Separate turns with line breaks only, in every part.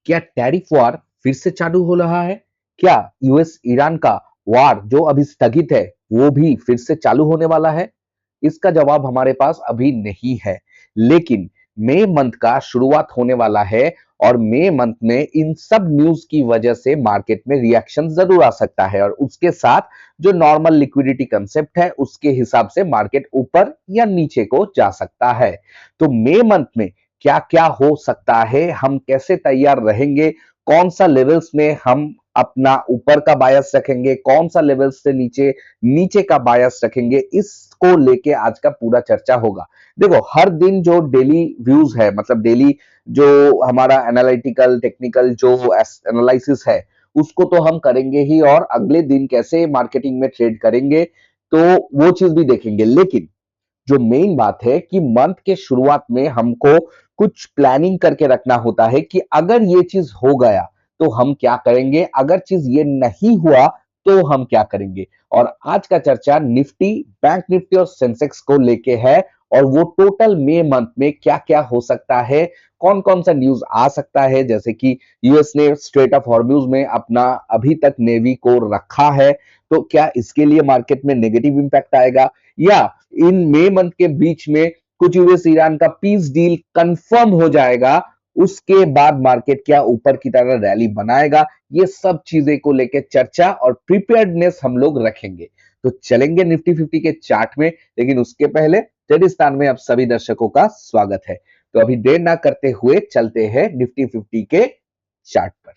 क्या tariff war फिर से चालू हो रहा है? क्या यूएस ईरान का वॉर जो अभी स्थगित है, वो भी फिर से चालू होने वाला है? इसका जवाब हमारे पास अभी नहीं है। लेकिन मई मंथ का शुरुआत होने वाला है और मई मंथ में इन सब न्यूज की वजह से मार्केट में रिएक्शन जरूर आ सकता है और उसके साथ जो नॉर्मल लिक्विडिटी कंसेप्ट है उसके हिसाब से मार्केट ऊपर या नीचे को जा सकता है। तो मई मंथ में क्या क्या हो सकता है, हम कैसे तैयार रहेंगे, कौन सा लेवल्स में हम अपना ऊपर का बायस रखेंगे, कौन सा लेवल्स से नीचे नीचे का बायस रखेंगे, इसको लेके आज का पूरा चर्चा होगा। देखो, हर दिन जो डेली व्यूज है, मतलब डेली जो हमारा एनालिटिकल टेक्निकल जो एनालिसिस है उसको तो हम करेंगे ही, और अगले दिन कैसे मार्केटिंग में ट्रेड करेंगे तो वो चीज भी देखेंगे। लेकिन जो मेन बात है कि मंथ के शुरुआत में हमको कुछ प्लानिंग करके रखना होता है कि अगर ये चीज हो गया तो हम क्या करेंगे, अगर चीज ये नहीं हुआ तो हम क्या करेंगे। और आज का चर्चा निफ्टी, बैंक निफ्टी और सेंसेक्स को लेके है, और वो टोटल मई मंथ में क्या क्या हो सकता है, कौन कौन सा न्यूज आ सकता है। जैसे कि यूएस ने स्ट्रेट ऑफ हॉर्मूज में अपना अभी तक नेवी को रखा है, तो क्या इसके लिए मार्केट में नेगेटिव इंपैक्ट आएगा, या इन मई मंथ के बीच में कुछ यूएस ईरान का पीस डील कंफर्म हो जाएगा, उसके बाद मार्केट क्या ऊपर की तरह रैली बनाएगा। ये सब चीजें को लेकर चर्चा और प्रिपेयर्डनेस हम लोग रखेंगे। तो चलेंगे निफ्टी 50 के चार्ट में, लेकिन उसके पहले ट्रेडिस्तान में आप सभी दर्शकों का स्वागत है। तो अभी देर ना करते हुए चलते हैं निफ्टी 50 के चार्ट पर।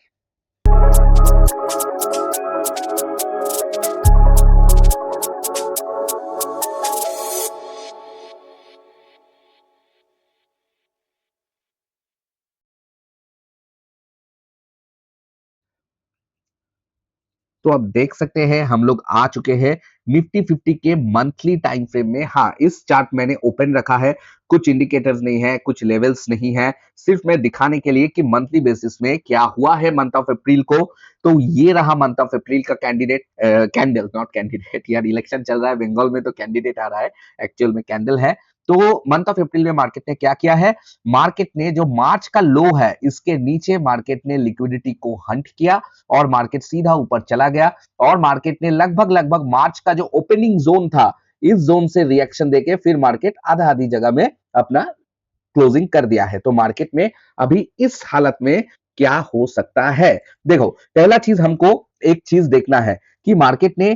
तो आप देख सकते हैं हम लोग आ चुके हैं निफ्टी 50 के मंथली टाइम फ्रेम में। हाँ, इस चार्ट मैंने ओपन रखा है, कुछ इंडिकेटर्स नहीं है, कुछ लेवल्स नहीं है, सिर्फ मैं दिखाने के लिए कि मंथली बेसिस में क्या हुआ है मंथ ऑफ अप्रैल को। तो ये रहा मंथ ऑफ अप्रैल का कैंडिडेट, कैंडल, नॉट कैंडिडेट यार, इलेक्शन चल रहा है बंगाल में तो कैंडिडेट आ रहा है, एक्चुअल में कैंडल है। तो मंथ ऑफ अप्रैल में मार्केट ने क्या किया है, मार्केट ने जो मार्च का लो है इसके नीचे मार्केट ने लिक्विडिटी को हंट किया और मार्केट सीधा ऊपर चला गया, और मार्केट ने लगभग लगभग मार्च का जो ओपनिंग जोन था इस जोन से रिएक्शन देके फिर मार्केट आधा आधी जगह में अपना क्लोजिंग कर दिया है। तो मार्केट में अभी इस हालत में क्या हो सकता है। देखो, पहला चीज हमको एक चीज देखना है कि मार्केट ने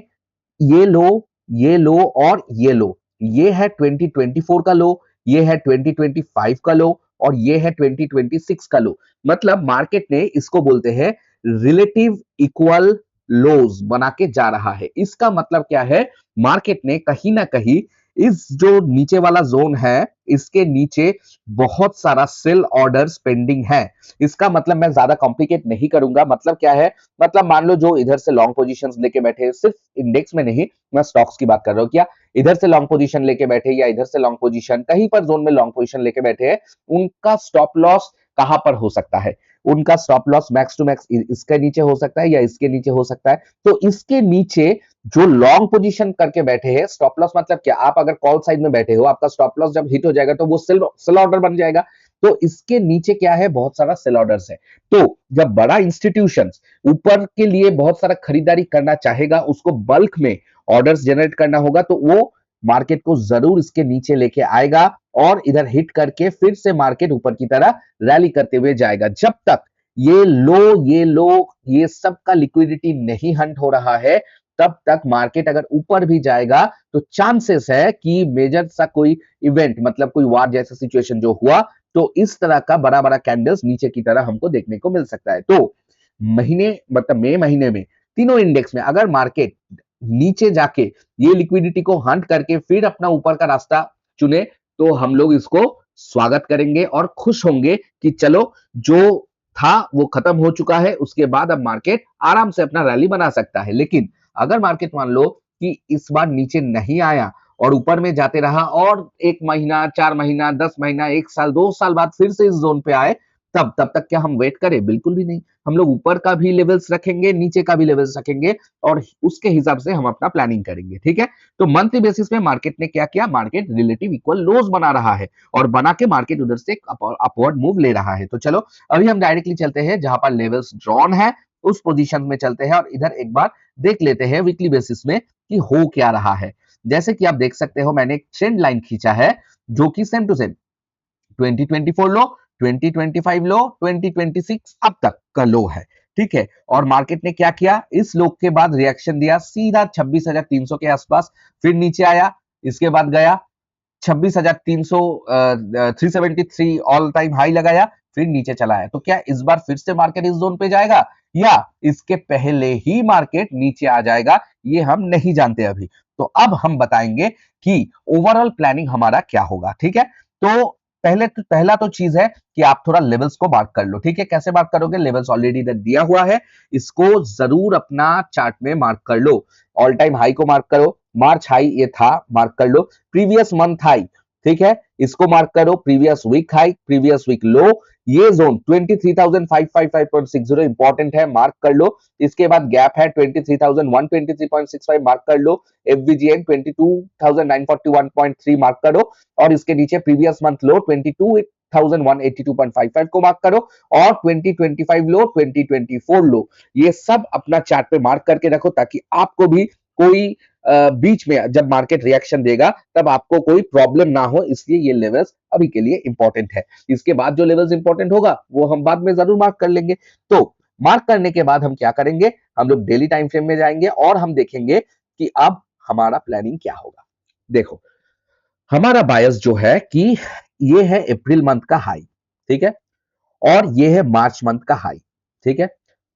ये लो, ये लो और ये लो, ये है 2024 का लो, ये है 2025 का लो, और ये है 2026 का लो। मतलब मार्केट ने इसको बोलते हैं रिलेटिव इक्वल लोज बना के जा रहा है। इसका मतलब क्या है, मार्केट ने कहीं ना कहीं इस जो नीचे वाला जोन है इसके नीचे बहुत सारा सेल ऑर्डर्स पेंडिंग है। इसका मतलब मैं ज्यादा कॉम्प्लिकेट नहीं करूंगा, मतलब क्या है, मतलब मान लो जो इधर से लॉन्ग पोजीशंस लेके बैठे, सिर्फ इंडेक्स में नहीं, मैं स्टॉक्स की बात कर रहा हूं, क्या इधर से लॉन्ग पोजीशन लेके बैठे या इधर से लॉन्ग पोजीशन, कहीं पर जोन में लॉन्ग पोजीशन लेके बैठे हैं, उनका स्टॉप लॉस कहां पर हो सकता है, उनका stop loss max to max इसके नीचे हो सकता है या इसके नीचे हो सकता है। तो इसके नीचे जो लॉन्ग पोजीशन करके बैठे हैं, स्टॉप लॉस मतलब क्या, आप अगर कॉल साइड में बैठे हो, आपका स्टॉप लॉस जब हिट हो जाएगा तो वो सेल ऑर्डर बन जाएगा। तो इसके नीचे क्या है, बहुत सारा सेल ऑर्डर्स है। तो जब बड़ा इंस्टीट्यूशन ऊपर के लिए बहुत सारा खरीदारी करना चाहेगा, उसको बल्क में ऑर्डर्स जनरेट करना होगा, तो वो मार्केट को जरूर इसके नीचे लेके आएगा और इधर हिट करके फिर से मार्केट ऊपर की तरह रैली करते हुए जाएगा। जब तक ये सब का लिक्विडिटी नहीं हंट हो रहा है, तब तक मार्केट अगर ऊपर भी जाएगा तो चांसेस है कि मेजर सा कोई इवेंट, मतलब कोई वार जैसा सिचुएशन जो हुआ, तो इस तरह का बड़ा बड़ा कैंडल्स नीचे की तरह हमको देखने को मिल सकता है। तो महीने, मतलब मई महीने में तीनों इंडेक्स में अगर मार्केट नीचे जाके ये लिक्विडिटी को हंट करके फिर अपना ऊपर का रास्ता चुने, तो हम लोग इसको स्वागत करेंगे और खुश होंगे कि चलो, जो था वो खत्म हो चुका है, उसके बाद अब मार्केट आराम से अपना रैली बना सकता है। लेकिन अगर मार्केट मान लो कि इस बार नीचे नहीं आया और ऊपर में जाते रहा और 1 महीना, 4 महीना, 10 महीना, 1 साल, 2 साल बाद फिर से इस जोन पे आए, तब तक क्या हम वेट करें? बिल्कुल भी नहीं। हम लोग ऊपर का भी लेवल्स रखेंगे, नीचे का भी लेवल्स रखेंगे और उसके हिसाब से हम अपना प्लानिंग करेंगे, ठीक है? तो मंथली बेसिस में मार्केट ने क्या किया? मार्केट रिलेटिव इक्वल लोज बना रहा है और बना के मार्केट उधर से अपवर्ड मूव ले रहा है। तो चलो अभी हम डायरेक्टली चलते हैं जहां पर लेवल्स ड्रॉन है उस पोजीशन में चलते हैं और इधर एक बार देख लेते हैं वीकली बेसिस में कि हो क्या रहा है। जैसे कि आप देख सकते हो मैंने एक ट्रेंड लाइन खींचा है जो कि सेम टू सेम 2024 लो, 2025 लो, 2026 अब तक का लो है, ठीक है? और मार्केट ने क्या किया? इस लो के बाद रिएक्शन दिया सीधा 26,300 के आसपास, फिर नीचे आया, इसके बाद गया 26,300 373 ऑल टाइम हाई लगाया, फिर नीचे चला है। तो क्या इस बार फिर से मार्केट इस जोन पे जाएगा या इसके पहले ही मार्केट नीचे आ जाएगा? ये हम नहीं जानते अभी। तो अब हम बताएंगे कि ओवरऑल प्लानिंग हमारा क्या होगा, ठीक है? तो पहला तो चीज है कि आप थोड़ा लेवल्स को मार्क कर लो, ठीक है? कैसे मार्क करोगे? लेवल्स ऑलरेडी इधर दिया हुआ है, इसको जरूर अपना चार्ट में मार्क कर लो। ऑल टाइम हाई को मार्क करो, मार्च हाई ये था, मार्क कर लो। प्रीवियस मंथ हाई, ठीक है, इसको मार्क करो। Previous week high, previous week low, ये जोन 23,555.60 इंपॉर्टेंट है, मार्क कर लो। इसके बाद गैप है 23,123.65, मार्क कर लो। एफवीजीएन 22,941.3 मार्क करो और इसके नीचे प्रीवियस मंथ लो 22,182.55 को मार्क करो और 2025 लो, 2024 लो, ये सब अपना चार्ट पे मार्क करके रखो ताकि आपको भी कोई बीच में जब मार्केट रिएक्शन देगा तब आपको कोई प्रॉब्लम ना हो, इसलिए ये लेवल्स अभी के लिए इंपॉर्टेंट है। इसके बाद जो लेवल्स इंपॉर्टेंट होगा वो हम बाद में जरूर मार्क कर लेंगे। तो मार्क करने के बाद हम क्या करेंगे? हम लोग डेली टाइम फ्रेम में जाएंगे और हम देखेंगे कि अब हमारा प्लानिंग क्या होगा। देखो हमारा बायस जो है कि ये है अप्रैल मंथ का हाई, ठीक है, और ये है मार्च मंथ का हाई, ठीक है।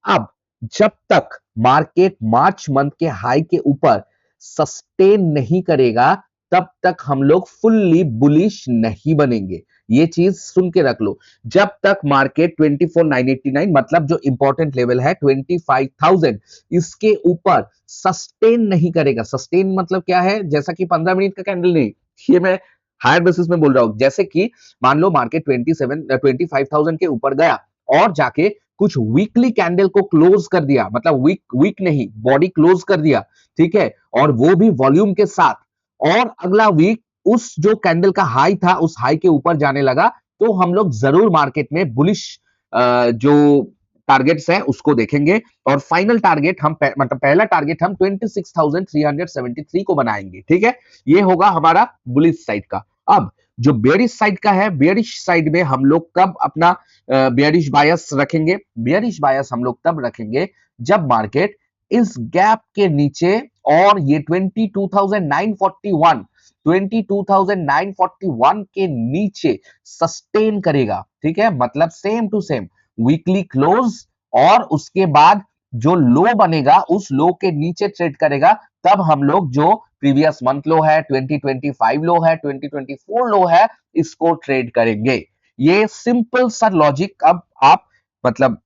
अब जब तक मार्केट मार्च मंथ के हाई के ऊपर सस्टेन नहीं करेगा तब तक हम लोग फुल्ली बुलिश नहीं बनेंगे। ये चीज सुन के रख लो। जब तक मार्केट 24,989 मतलब जो इंपॉर्टेंट लेवल है 25,000 इसके ऊपर सस्टेन नहीं करेगा। सस्टेन मतलब क्या है? जैसा कि 15 मिनट का कैंडल नहीं, ये मैं हायर बेसिस में बोल रहा हूं। जैसे कि मान लो मार्केट 25,000 के ऊपर गया और जाके कुछ वीकली कैंडल को क्लोज कर दिया, मतलब वीक नहीं, बॉडी क्लोज कर दिया, ठीक है, और वो भी वॉल्यूम के साथ, और अगला वीक उस जो कैंडल का हाई था उस हाई के ऊपर जाने लगा, तो हम लोग जरूर मार्केट में बुलिश जो टारगेट्स है उसको देखेंगे और फाइनल टारगेट हम मतलब पहला टारगेट हम 26,373 को बनाएंगे, ठीक है। ये होगा हमारा बुलिश साइड का। अब जो बेयरिश साइड का है, बेयरिश साइड में हम लोग कब अपना बेयरिश बायस रखेंगे? बेयरिश बायस हम लोग तब रखेंगे जब मार्केट इस गैप के नीचे और ये 22,941 के नीचे सस्टेन करेगा, ठीक है। मतलब same to same weekly close और उसके बाद जो लो बनेगा उस लो के नीचे ट्रेड करेगा, तब हम लोग जो प्रीवियस मंथ लो है, 2025 लो है, 2024 लो है, इसको ट्रेड करेंगे। ये सिंपल सा लॉजिक अब आप मतलब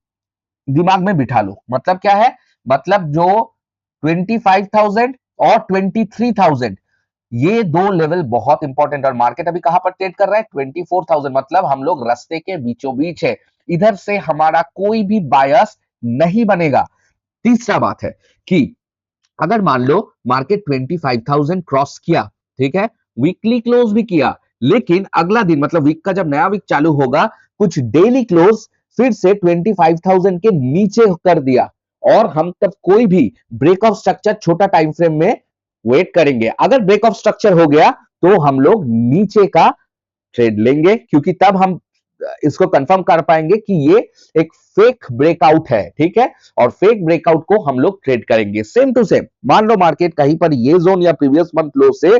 दिमाग में बिठा लो। मतलब क्या है? मतलब जो 25,000 और 23,000 ये दो लेवल बहुत इंपॉर्टेंट, और मार्केट अभी कहां पर ट्रेड कर रहा है? 24,000, मतलब हम लोग रास्ते के बीचों बीच है, इधर से हमारा कोई भी बायस नहीं बनेगा। तीसरा बात है कि अगर मान लो मार्केट 25,000 क्रॉस किया, ठीक है, वीकली क्लोज भी किया, लेकिन अगला दिन मतलब वीक का जब नया वीक चालू होगा कुछ डेली क्लोज फिर से 25,000 के नीचे कर दिया, और हम तब कोई भी ब्रेक ऑफ स्ट्रक्चर छोटा टाइम फ्रेम में वेट करेंगे। अगर ब्रेक ऑफ स्ट्रक्चर हो गया तो हम लोग नीचे का ट्रेड लेंगे, क्योंकि तब हम इसको कंफर्म कर पाएंगे कि ये एक फेक ब्रेकआउट है, ठीक है, और फेक ब्रेकआउट को हम लोग ट्रेड करेंगे। सेम टू सेम मान लो मार्केट कहीं पर ये जोन या प्रीवियस मंथ लो से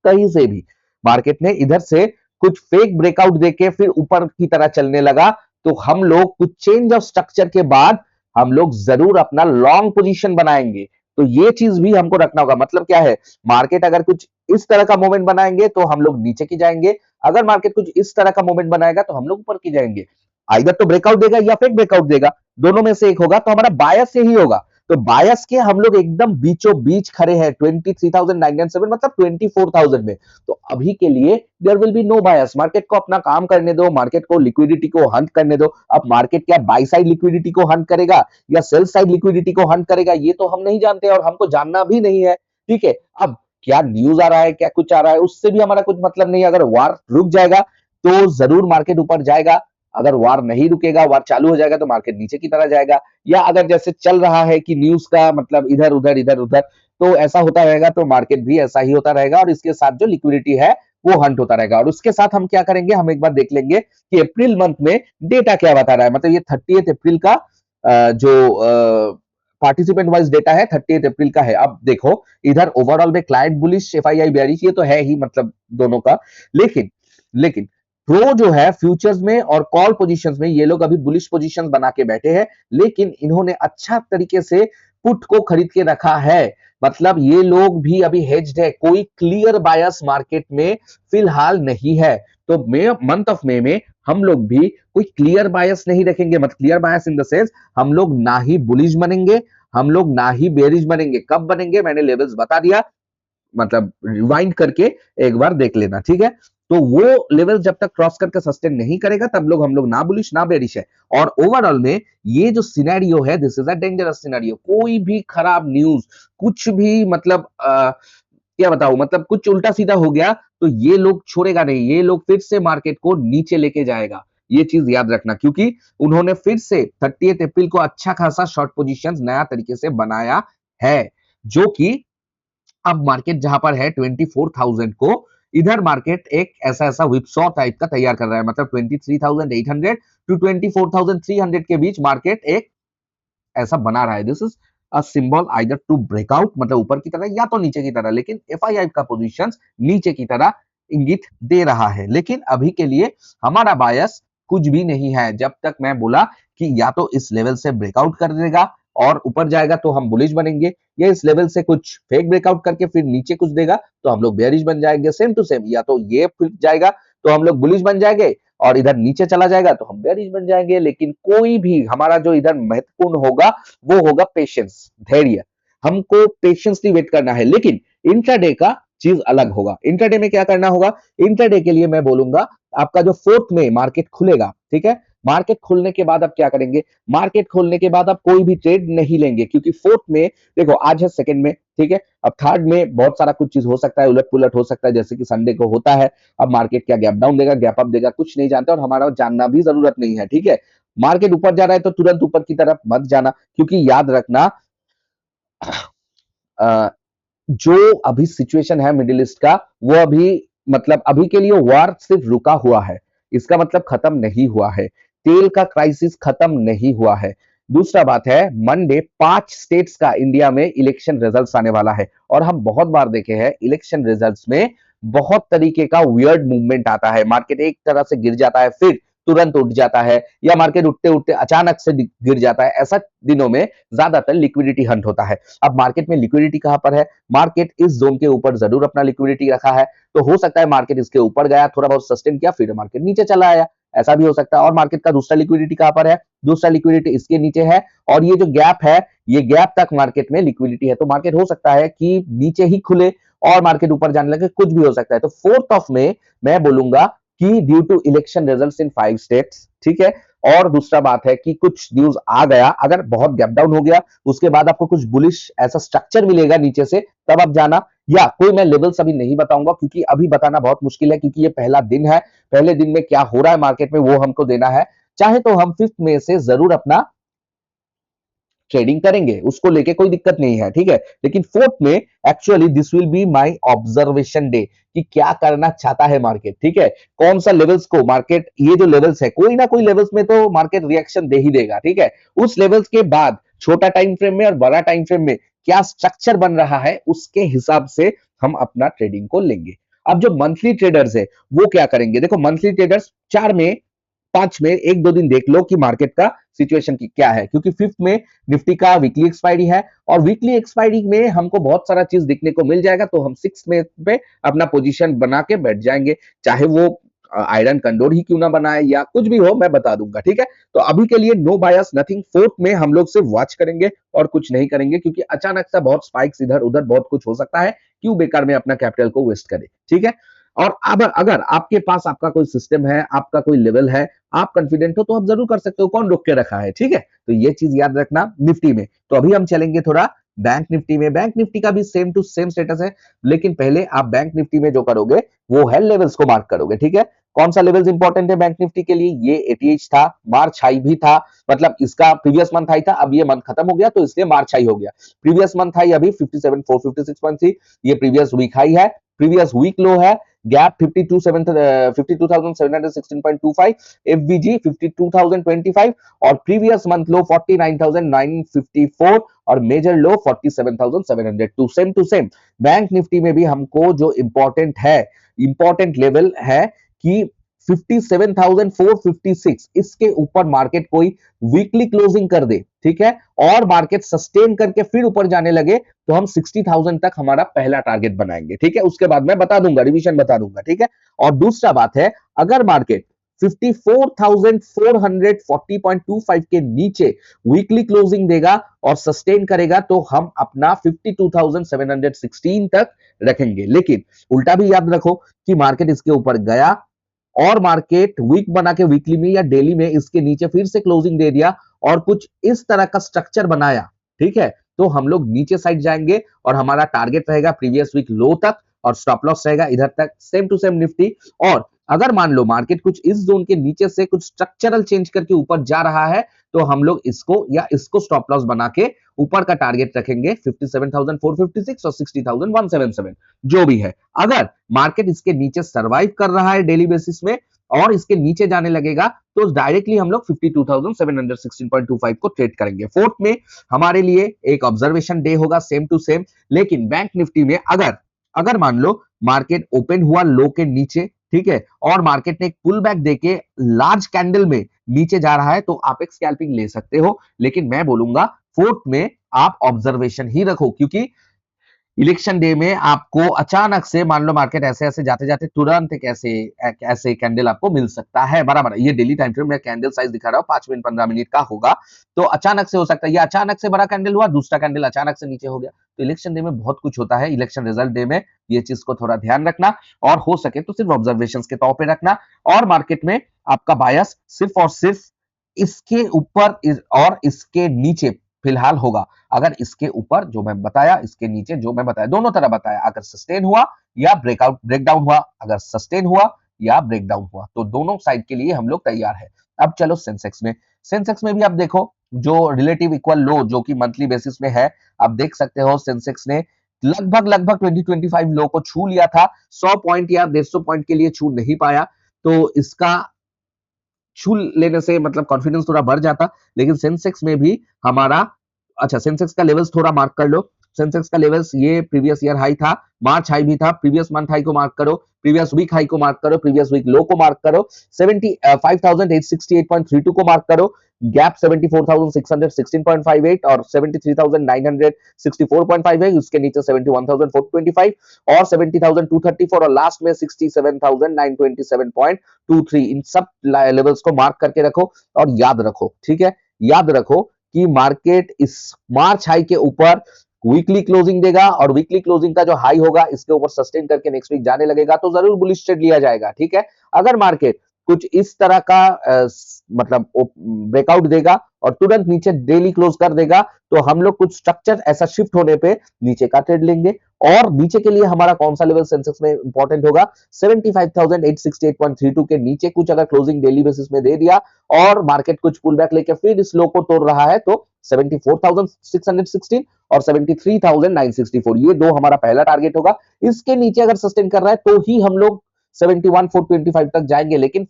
कहीं से भी मार्केट ने इधर से कुछ फेक ब्रेकआउट देके फिर ऊपर की तरह चलने लगा, तो हम लोग कुछ चेंज ऑफ स्ट्रक्चर के बाद हम लोग जरूर अपना लॉन्ग पोजीशन बनाएंगे। तो ये चीज भी हमको रखना होगा। मतलब क्या है? मार्केट अगर कुछ इस तरह का मूवमेंट बनाएंगे तो हम लोग नीचे की जाएंगे, अगर मार्केट कुछ इस तरह का मूवमेंट बनाएगा तो हम लोग ऊपर की जाएंगे। आइदर तो ब्रेकआउट देगा या फेक ब्रेकआउट देगा, दोनों में से एक होगा, तो हमारा बायस यही होगा। तो बायस के हम लोग एकदम बीचों बीच खड़े हैं 23,997 मतलब 24,000 में। तो अभी के लिए there will be no bias, market को अपना काम करने दो, मार्केट को लिक्विडिटी को हंट करने दो। अब मार्केट क्या बाई साइड लिक्विडिटी को हंट करेगा या सेल साइड लिक्विडिटी को हंट करेगा, ये तो हम नहीं जानते और हमको जानना भी नहीं है, ठीक है। अब क्या न्यूज आ रहा है, क्या कुछ आ रहा है, उससे भी हमारा कुछ मतलब नहीं है। अगर वार रुक जाएगा तो जरूर मार्केट ऊपर जाएगा, अगर वार नहीं रुकेगा, वार चालू हो जाएगा तो मार्केट नीचे की तरह जाएगा। या अगर जैसे चल रहा है कि न्यूज का मतलब इधर उधर इधर उधर, तो ऐसा होता रहेगा तो मार्केट भी ऐसा ही होता रहेगा और इसके साथ जो लिक्विडिटी है वो हंट होता रहेगा। और उसके साथ हम क्या करेंगे, हम एक बार देख लेंगे कि अप्रैल मंथ में डेटा क्या बता रहा है। मतलब ये 30 अप्रैल का जो पार्टिसिपेंट वाइज डेटा है 30 अप्रैल का है। अब देखो इधर ओवरऑल में क्लाइंट बुलिश एफआईआई बेयरिश, ये तो है ही मतलब दोनों का। लेकिन लेकिन प्रो जो है फ्यूचर्स में और कॉल पोजीशंस में ये लोग अभी बुलिश पोजीशंस बना के बैठे हैं, लेकिन इन्होंने अच्छा तरीके से पुट को खरीद के रखा है। मतलब ये लोग भी अभी हेज्ड है, कोई क्लियर बायस मार्केट में फिलहाल नहीं है। तो मे मंथ ऑफ मे में हम लोग भी कोई क्लियर बायस नहीं रखेंगे। मतलब clear bias in the sense हम लोग ना ही बुलिश बनेंगे, हम लोग ना ही बेरिश बनेंगे। कब बनेंगे मैंने लेवल्स बता दिया, मतलब रिवाइंड करके एक बार देख लेना, ठीक है। तो वो लेवल जब तक क्रॉस करके सस्टेन नहीं करेगा तब लोग हम लोग ना बुलिश ना बेरिश है। और ओवरऑल में ये जो सिनेरियो है this is a dangerous scenario. कोई भी खराब न्यूज, कुछ भी मतलब क्या बताऊं, मतलब कुछ उल्टा सीधा हो गया तो ये लोग छोड़ेगा नहीं, ये लोग फिर से मार्केट को नीचे लेके जाएगा। ये चीज याद रखना, क्योंकि उन्होंने फिर से 30 अप्रैल को अच्छा खासा शॉर्ट पोजीशंस नया तरीके से बनाया है, जो कि अब मार्केट जहां पर है 24,000 को, इधर मार्केट एक ऐसा ऐसा विपसॉ टाइप का तैयार कर रहा है। मतलब 23,800 टू 24,300 के बीच मार्केट एक ऐसा बना रहा है। This is a symbol either to breakout, मतलब ऊपर की तरह या तो नीचे की तरह, लेकिन एफआईआई का पोजीशन नीचे की तरह इंगित दे रहा है। लेकिन अभी के लिए हमारा बायस कुछ भी नहीं है। जब तक मैं बोला कि या तो इस लेवल से ब्रेकआउट कर देगा और ऊपर जाएगा तो हम बुलिश बनेंगे, या इस लेवल से कुछ फेक ब्रेकआउट करके फिर नीचे कुछ देगा तो हम लोग बेयरिश बन जाएंगे। सेम टू सेम, या तो ये फिर जाएगा तो हम लोग बुलिश बन जाएंगे और इधर नीचे चला जाएगा तो हम बेयरिश बन जाएंगे। लेकिन कोई भी हमारा जो इधर महत्वपूर्ण होगा वो होगा पेशेंस, धैर्य। हमको पेशेंसली वेट करना है। लेकिन इंट्राडे का चीज अलग होगा। इंट्राडे में क्या करना होगा, इंट्राडे के लिए मैं बोलूंगा आपका जो 4 में मार्केट खुलेगा, ठीक है, मार्केट खुलने के बाद आप क्या करेंगे, मार्केट खोलने के बाद आप कोई भी ट्रेड नहीं लेंगे, क्योंकि 4 में देखो आज है 2 में, ठीक है, अब 3 में बहुत सारा कुछ चीज हो सकता है, उलट पुलट हो सकता है, जैसे कि संडे को होता है। अब मार्केट क्या गैप डाउन देगा, गैप अप देगा, कुछ नहीं जानते और हमारा जानना भी जरूरत नहीं है, ठीक है। मार्केट ऊपर जा रहा है तो तुरंत ऊपर की तरफ मत जाना, क्योंकि याद रखना जो अभी सिचुएशन है मिडिल ईस्ट का, वो अभी मतलब अभी के लिए वार सिर्फ रुका हुआ है, इसका मतलब खत्म नहीं हुआ है। तेल का क्राइसिस खत्म नहीं हुआ है। दूसरा बात है, मंडे 5 स्टेट्स का इंडिया में इलेक्शन रिजल्ट्स आने वाला है और हम बहुत बार देखे हैं इलेक्शन रिजल्ट्स में बहुत तरीके का वियर्ड मूवमेंट आता है। मार्केट एक तरह से गिर जाता है फिर तुरंत उठ जाता है, या मार्केट उठते उठते अचानक से गिर जाता है। ऐसा दिनों में ज्यादातर लिक्विडिटी हंट होता है। अब मार्केट में लिक्विडिटी कहां पर है, मार्केट इस जोन के ऊपर जरूर अपना लिक्विडिटी रखा है, तो हो सकता है मार्केट इसके ऊपर गया, थोड़ा बहुत सस्टेन किया, फिर मार्केट नीचे चला आया, ऐसा भी हो सकता है। और मार्केट का दूसरा लिक्विडिटी कहां पर है, दूसरा लिक्विडिटी इसके नीचे है और ये जो गैप है, ये गैप तक मार्केट में लिक्विडिटी है। तो मार्केट हो सकता है कि नीचे ही खुले और मार्केट ऊपर जाने लगे, कुछ भी हो सकता है। तो 4 में मैं बोलूंगा कि due to election results in 5 states, ठीक है, और दूसरा बात है कि कुछ न्यूज आ गया, अगर बहुत गैप डाउन हो गया उसके बाद आपको कुछ बुलिश ऐसा स्ट्रक्चर मिलेगा नीचे से, तब आप जाना। या कोई मैं लेवल्स अभी नहीं बताऊंगा क्योंकि अभी बताना बहुत मुश्किल है, क्योंकि ये पहला दिन है, पहले दिन में क्या हो रहा है मार्केट में वो हमको देना है। चाहे तो हम 5 में से जरूर अपना ट्रेडिंग करेंगे, उसको लेके कोई दिक्कत नहीं है, ठीक है। लेकिन 4 में actually this will be my observation day कि क्या करना चाहता है मार्केट, ठीक है, कौन सा लेवल्स को मार्केट, ये जो लेवल्स है कोई ना कोई लेवल्स में तो मार्केट रिएक्शन दे ही देगा, ठीक है। उस लेवल्स के बाद छोटा टाइम फ्रेम में और बड़ा टाइम फ्रेम में क्या स्ट्रक्चर बन रहा है उसके हिसाब से हम अपना ट्रेडिंग को लेंगे। अब जो मंथली ट्रेडर्स है वो क्या करेंगे, देखो मंथली ट्रेडर्स 4 में 5 में 1-2 दिन देख लो कि मार्केट का सिचुएशन की क्या है, क्योंकि 5 में निफ्टी का वीकली एक्सपायरी है और वीकली एक्सपायरी में हमको बहुत सारा चीज दिखने को मिल जाएगा, तो हम 6 में पे अपना पोजीशन बना के बैठ जाएंगे। चाहे वो आयरन कंडोर ही क्यों ना बनाए या कुछ भी हो, मैं बता दूंगा, ठीक है। तो अभी के लिए नो बायस नथिंग, फोर्थ में हम लोग सिर्फ वॉच करेंगे और कुछ नहीं करेंगे, क्योंकि अचानक से बहुत स्पाइक्स इधर उधर बहुत कुछ हो सकता है, क्यों बेकार में अपना कैपिटल को वेस्ट करे, ठीक है। और अब अगर आपके पास आपका कोई सिस्टम है, आपका कोई लेवल है, आप कॉन्फिडेंट हो, तो आप जरूर कर सकते हो, कौन रोक के रखा है, ठीक है। तो ये चीज याद रखना निफ्टी में। तो अभी हम चलेंगे थोड़ा बैंक निफ्टी में। बैंक निफ्टी का भी सेम टू सेम स्टेटस है, लेकिन पहले आप बैंक निफ्टी में जो करोगे वो है लेवल्स को मार्क करोगे, ठीक है। कौन सा लेवल्स इंपॉर्टेंट है बैंक निफ्टी के लिए? ये 88 था, मार्च हाई भी था, मतलब इसका प्रीवियस मंथ हाई था, अब ये मंथ खत्म हो गया तो इसलिए मार्च हाई हो गया। प्रीवियस मंथ हाई अभी 57,456.3, ये प्रीवियस वीक हाई है, प्रीवियस वीक लो है, गैप 52,716.25, एफबीजी 52,025 और प्रीवियस मंथ लो 49,954 और major low 47,702। Same to same bank Nifty में भी हमको जो इंपॉर्टेंट लेवल है कि 57,456, इसके ऊपर मार्केट कोई वीकली क्लोजिंग कर दे, ठीक है, और मार्केट सस्टेन करके फिर ऊपर जाने लगे, तो हम 60,000 तक हमारा पहला टारगेट बनाएंगे, ठीक है। उसके बाद मैं बता दूंगा, रिवीजन बता दूंगा, ठीक है। और दूसरा बात है, अगर मार्केट 54,440.25 के नीचे वीकली क्लोजिंग देगा और सस्टेन करेगा, तो हम अपना 52,716 तक रखेंगे। लेकिन उल्टा भी याद रखो कि मार्केट इसके ऊपर गया और मार्केट वीक बना के वीकली में या डेली में इसके नीचे फिर से क्लोजिंग दे दिया और कुछ इस तरह का स्ट्रक्चर बनाया, ठीक है, तो हम लोग नीचे साइड जाएंगे और हमारा टारगेट रहेगा प्रीवियस वीक लो तक और स्टॉप लॉस रहेगा इधर तक। Same to same Nifty. और अगर मान लो मार्केट कुछ इस जोन के नीचे से कुछ स्ट्रक्चरल चेंज करके ऊपर जा रहा है, तो हम लोग इसको या इसको स्टॉप लॉस बना के ऊपर का टारगेट रखेंगे 57,456 और 60,177, जो भी है। अगर मार्केट इसके नीचे सर्वाइव कर रहा है डेली बेसिस में और इसके नीचे जाने लगेगा, तो डायरेक्टली हम लोग 52,716.25 को ट्रेड करेंगे। फोर्थ में हमारे लिए एक ऑब्जर्वेशन डे होगा, सेम टू सेम। लेकिन बैंक निफ्टी में अगर अगर मान लो मार्केट ओपन हुआ लो के नीचे, ठीक है, और मार्केट ने एक पुल बैक देके लार्ज कैंडल में नीचे जा रहा है, तो आप एक स्कैल्पिंग ले सकते हो। लेकिन मैं बोलूंगा फोर्थ में आप ऑब्जर्वेशन ही रखो, क्योंकि इलेक्शन डे में आपको अचानक से मान लो मार्केट ऐसे ऐसे जाते जाते तुरंत एक ऐसे कैंडल आपको मिल सकता है, बराबर। ये डेली टाइम फ्रेम में कैंडल साइज दिखा रहा हूं, 5 मिनट 15 मिनट का होगा, तो अचानक से हो सकता है ये अचानक से बड़ा कैंडल हुआ, दूसरा कैंडल अचानक से नीचे हो गया। तो इलेक्शन डे में बहुत कुछ होता है, इलेक्शन रिजल्ट डे में ये चीज को थोड़ा ध्यान रखना और हो सके तो सिर्फ ऑब्जर्वेशन के तौर पर रखना। और मार्केट में आपका बायस सिर्फ और सिर्फ इसके ऊपर और इसके नीचे फिलहाल होगा। अगर इसके ऊपर जो मैं बताया, इसके नीचे जो मैं बताया, दोनों तरह बताया, अगर सस्टेन हुआ या ब्रेकडाउन हुआ, अगर सस्टेन हुआ या ब्रेकडाउन हुआ, तो दोनों साइड के लिए हम लोग तैयार है। अब चलो सेंसेक्स में। सेंसेक्स में भी आप देखो जो रिलेटिव इक्वल लो जो कि मंथली बेसिस में है, आप देख सकते हो सेंसेक्स ने लगभग 20-25 लो को छू लिया था, 100 पॉइंट या 150 पॉइंट के लिए छू नहीं पाया, तो इसका छू लेने से मतलब कॉन्फिडेंस थोड़ा बढ़ जाता। लेकिन सेंसेक्स में भी हमारा, अच्छा सेंसेक्स का लेवल्स थोड़ा मार्क कर लो। सेंसेक्स का लेवल्स ये प्रीवियस ईयर हाई था, मार्च हाई भी था, प्रीवियस मंथ हाई को मार्क करो, प्रीवियस वीक हाई को मार्क करो, प्रीवियस वीक लो को मार्क करो, 75,868.32 को मार्क करो, गैप 74,616.58 और 73,964.58, उसके नीचे 71,425 और 70,234 और लास्ट में 67,927.23। इन सब लेवल्स को मार्क करके रखो और याद रखो, ठीक है, याद रखो कि मार्केट इस मार्च हाई के ऊपर वीकली क्लोजिंग देगा और वीकली क्लोजिंग का जो हाई होगा इसके ऊपर सस्टेन करके नेक्स्ट वीक जाने लगेगा, तो जरूर बुलिश ट्रेड लिया जाएगा, ठीक है। अगर मार्केट कुछ इस तरह का मतलब ब्रेकआउट देगा और तुरंत नीचे डेली क्लोज कर देगा, तो हम लोग कुछ स्ट्रक्चर ऐसा शिफ्ट होने पे नीचे का ट्रेड लेंगे। और नीचे के लिए हमारा कौन सा लेवल सेंसेक्स में इंपॉर्टेंट होगा, 75,868.32 के नीचे कुछ अगर क्लोजिंग डेली बेसिस में दे दिया और मार्केट कुछ पुल बैक लेके फिर इस लो को तोड़ रहा है, तो 74,616 और 73,964, ये दो हमारा पहला टारगेट होगा। इसके नीचे अगर सस्टेन कर रहा है तो ही हम लोग 71,425 तक जाएंगे, लेकिन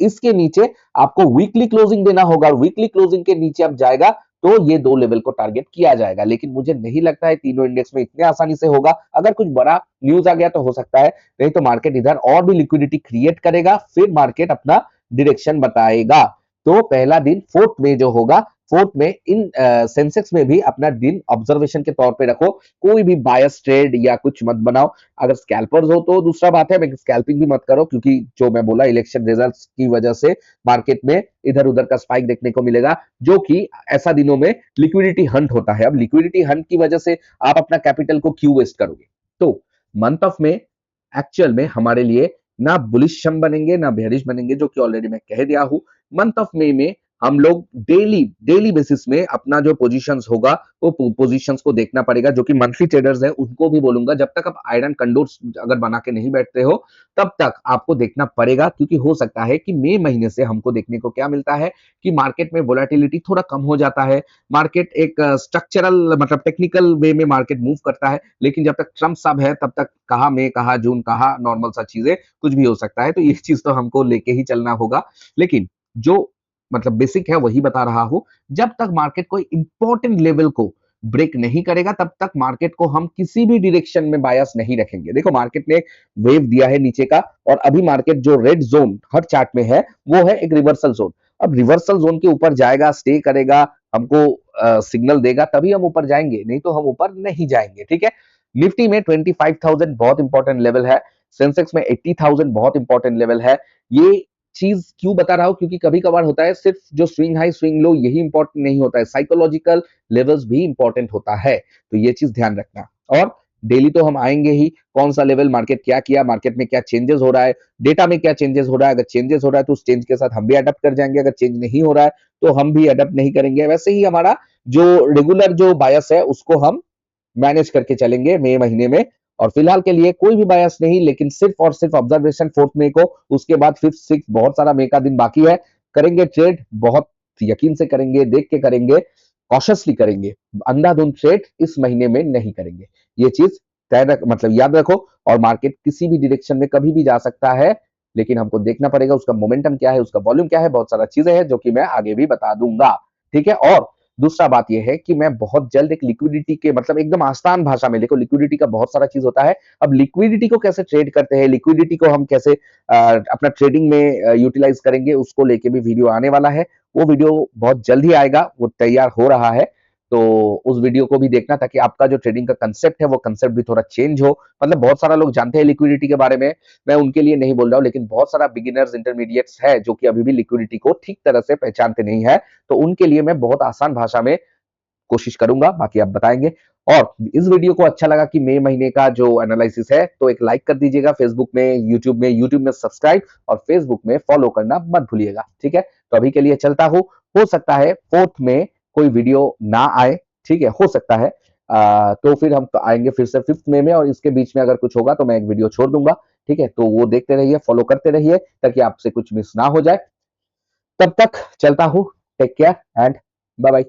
इसके नीचे आपको वीकली क्लोजिंग देना होगा, वीकली क्लोजिंग के नीचे अब जाएगा तो ये दो लेवल को टारगेट किया जाएगा। लेकिन मुझे नहीं लगता है तीनों इंडेक्स में इतने आसानी से होगा, अगर कुछ बड़ा न्यूज आ गया तो हो सकता है, नहीं तो मार्केट इधर और भी लिक्विडिटी क्रिएट करेगा, फिर मार्केट अपना डायरेक्शन बताएगा। तो पहला दिन फोर्थ में जो होगा फोर्थ में इन सेंसेक्स में भी अपना दिन ऑब्जर्वेशन के तौर पे रखो, कोई भी बायस ट्रेड या कुछ मत बनाओ। अगर स्कैल्पर्स हो तो दूसरा बात है, लेकिन स्कैल्पिंग भी मत करो, क्योंकि जो मैं बोला इलेक्शन रिजल्ट्स की वजह से मार्केट में इधर उधर का स्पाइक देखने को मिलेगा, जो कि ऐसा दिनों में लिक्विडिटी हंट होता है। अब लिक्विडिटी हंट की वजह से आप अपना कैपिटल को क्यों वेस्ट करोगे? तो मंथ ऑफ में एक्चुअल में हमारे लिए ना बुलिश हम बनेंगे ना बेयरिश बनेंगे, जो कि ऑलरेडी मैं कह दिया हूं। मंथ ऑफ मई में हम लोग डेली डेली बेसिस में अपना जो पोजीशंस होगा वो पोजीशंस को देखना पड़ेगा। जो कि मंथली ट्रेडर्स हैं उनको भी बोलूंगा, जब तक आप आयरन कंडोर्स अगर बना के नहीं बैठते हो तब तक आपको देखना पड़ेगा, क्योंकि हो सकता है कि मई महीने से हमको देखने को क्या मिलता है कि मार्केट में वोलेटिलिटी थोड़ा कम हो जाता है। मार्केट एक स्ट्रक्चरल मतलब टेक्निकल वे में मार्केट मूव करता है, लेकिन जब तक ट्रम्प साहब है तब तक कहा मई कहा जून कहा नॉर्मल सा चीजें कुछ भी हो सकता है। तो ये चीज तो हमको लेके ही चलना होगा, लेकिन जो मतलब बेसिक है वही बता रहा हूं। जब तक मार्केट कोई इंपॉर्टेंट लेवल को ब्रेक नहीं करेगा तब तक मार्केट को हम किसी भी डायरेक्शन में बायस नहीं रखेंगे। देखो मार्केट ने वेव दिया है नीचे का, और अभी मार्केट जो रेड जोन हर चार्ट में है वो है एक रिवर्सल जोन। अब रिवर्सल जोन के ऊपर जाएगा, स्टे करेगा, हमको सिग्नल देगा, तभी हम ऊपर जाएंगे, नहीं तो हम ऊपर नहीं जाएंगे। ठीक है। निफ्टी में 25,000 बहुत इंपॉर्टेंट लेवल है, सेंसेक्स में 80,000 बहुत इंपॉर्टेंट लेवल है। ये चीज क्यों बता रहा हूं, क्योंकि कभी कभार होता है सिर्फ जो स्विंग हाई स्विंग लो यही इंपॉर्टेंट नहीं होता है, साइकोलॉजिकल लेवल्स भी इंपॉर्टेंट होता है। तो ये चीज ध्यान रखना। और डेली तो हम आएंगे ही, कौन सा लेवल मार्केट क्या किया, मार्केट में क्या चेंजेस हो रहा है, डेटा में क्या चेंजेस हो रहा है। अगर चेंजेस हो रहा है तो उस चेंज के साथ हम भी अडेप्ट कर जाएंगे, अगर चेंज नहीं हो रहा है तो हम भी अडेप्ट नहीं करेंगे। वैसे ही हमारा जो रेगुलर जो बायस है उसको हम मैनेज करके चलेंगे मई महीने में। और फिलहाल के लिए कोई भी बायस नहीं, लेकिन सिर्फ और सिर्फ ऑब्जर्वेशन फोर्थ मई को, उसके बाद फिफ्थ सिक्स बहुत सारा मई का दिन बाकी है। करेंगे ट्रेड, बहुत यकीन से करेंगे, देख के करेंगे, कॉशियसली करेंगे, अंधाधुंध ट्रेड इस महीने में नहीं करेंगे। ये चीज तय रख मतलब याद रखो। और मार्केट किसी भी डायरेक्शन में कभी भी जा सकता है, लेकिन हमको देखना पड़ेगा उसका मोमेंटम क्या है, उसका वॉल्यूम क्या है, बहुत सारा चीजें हैं जो कि मैं आगे भी बता दूंगा। ठीक है। और दूसरा बात यह है कि मैं बहुत जल्द एक लिक्विडिटी के मतलब एकदम आसान भाषा में, देखो लिक्विडिटी का बहुत सारा चीज होता है। अब लिक्विडिटी को कैसे ट्रेड करते हैं, लिक्विडिटी को हम कैसे अपना ट्रेडिंग में यूटिलाइज करेंगे, उसको लेके भी वीडियो आने वाला है। वो वीडियो बहुत जल्द ही आएगा, वो तैयार हो रहा है। तो उस वीडियो को भी देखना, ताकि आपका जो ट्रेडिंग का कंसेप्ट है वो कंसेप्ट भी थोड़ा चेंज हो। मतलब बहुत सारा लोग जानते हैं लिक्विडिटी के बारे में, मैं उनके लिए नहीं बोल रहा हूँ, लेकिन बहुत सारा बिगिनर्स इंटरमीडिएट्स है जो कि अभी भी लिक्विडिटी को ठीक तरह से पहचानते नहीं है। तो उनके लिए मैं बहुत आसान भाषा में कोशिश करूंगा, बाकी आप बताएंगे। और इस वीडियो को अच्छा लगा कि मई महीने का जो एनालिसिस है, तो एक लाइक कर दीजिएगा, फेसबुक में, यूट्यूब में सब्सक्राइब, और फेसबुक में फॉलो करना मत भूलिएगा। ठीक है। तो अभी के लिए चलता हूं, हो सकता है फोर्थ में कोई वीडियो ना आए, ठीक है, हो सकता है। तो फिर हम तो आएंगे फिर से फिफ्थ में और इसके बीच में अगर कुछ होगा तो मैं एक वीडियो छोड़ दूंगा। ठीक है। तो वो देखते रहिए, फॉलो करते रहिए, ताकि आपसे कुछ मिस ना हो जाए। तब तक चलता हूं। Take care and bye bye.